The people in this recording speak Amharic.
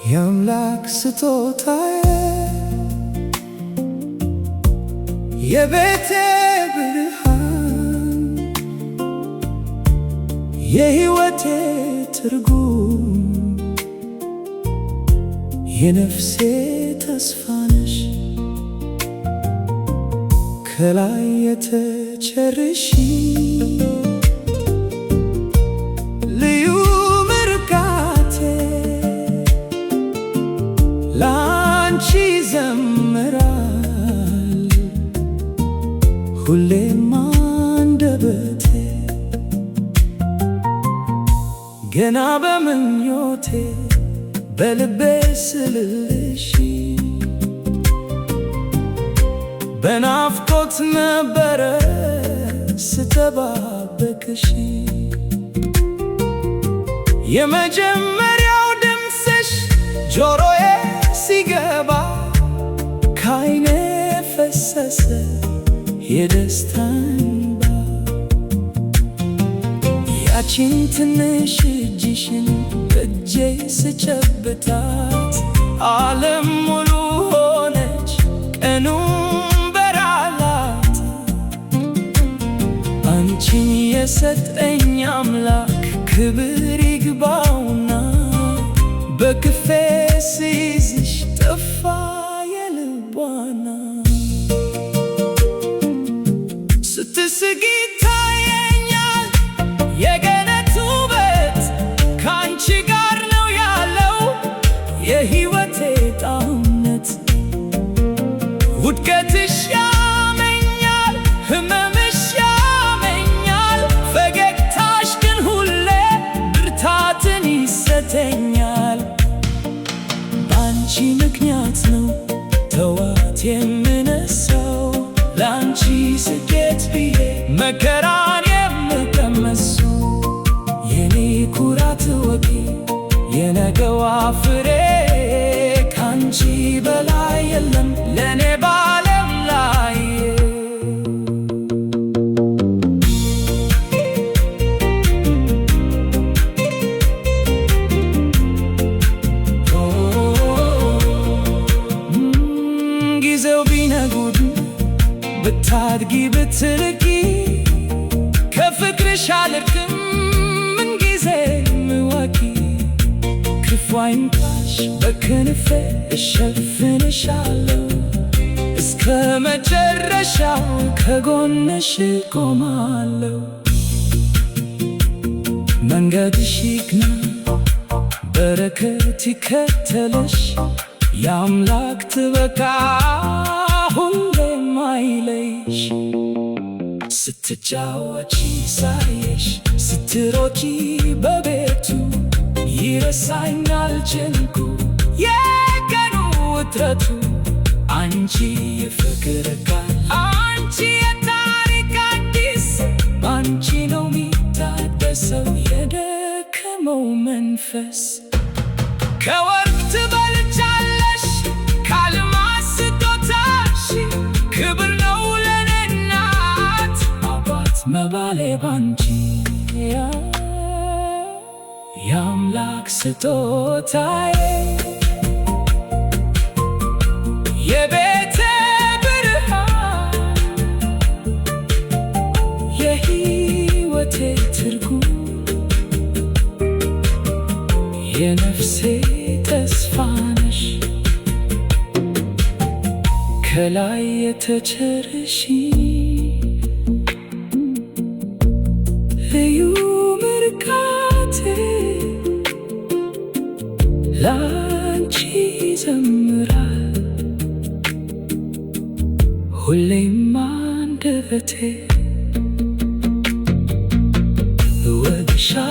የአምላክ ስጦታዬ የቤቴ ብርሃን የሕይወቴ ትርጉም የነፍሴ ተስፋ ነሽ ከላይ የተቸርሽ ልዩ ምርቃቴ ላንቺ ዘምራል ሁሌም አንደበቴ ገና በምኞቴ በልቤ ስልልሽ በናፍቆት ነበረ ስተባበቅሽ የመጀመሪያው ድምፅሽ ጆሮዬ ሲገባ ከዓይኔ ፈሰሰ የደስታ እንባ ያቺን ትንሽ እጅሽን በእጄ ስጨብጣት ዓለም ሙሉ ሆነች ቀኑን በራላት አንቺን የሰጠኝ አምላክ ክብር ይግባውና በክፌ ስይዝሽ ጠፋ የልቧና ስትስጊ ይታየኛል የገነት ውበት ከአንቺ ጋር ነው ያለው የሕይወቴ ጣዕምነት ውድቀትሽ ያመኛል ህመምሽ ያመኛል ፈገግታሽ ግን ሁሌ ብርታትን ይሰጠኛል በአንቺ ምክንያት ነው ተዋት የምነሳው ለአንቺ ስኬት ብዬ መከራን የምቀመሰው የኔ ኩራት ወቂ የነገዋ ፍሬ ካንቺ በላይ የለም ለኔ ባለም ላይ ጊዜው ቢነጉድ ብታድጊ ብትርቂ ከፍቅርሽ አልርቅም ምንጊዜም እወቂ ክፉ አይንካሽ በክንፌ እሸፍንሻለሁ እስከ መጨረሻው ከጎንሽ እቆማለሁ መንገድሽ ይቅና በረከት ይከተለሽ የአምላክ ጥበቃ ሁሌም አይለይሽ ስትጫወቺ ሳይሽ ስትሮጪ በቤቱ ይረሳኛል ጭንቁ የቀኑ ውጥረቱ አንቺ የፍቅር ቃል አንቺ የታሪክ አዲስ ባንቺ ነው የሚታደሰው የደከመው መንፈስ ከወርቅ ትበልጫለሽ ከአልማዝ ስጦታሽ ክብር ነው ለኔ እናት አባት መባሌ ባንቺ የአምላክ ስጦታዬ የቤቴ ብርሃን የሕይወቴ ትርጉም የነፍሴ ተስፋ ነሽ ከላይ የተቸርሽ ልዩ ምርቃቴ ላንቺ ዘምራል ሁሌም አንደበቴ እወድሻለሁ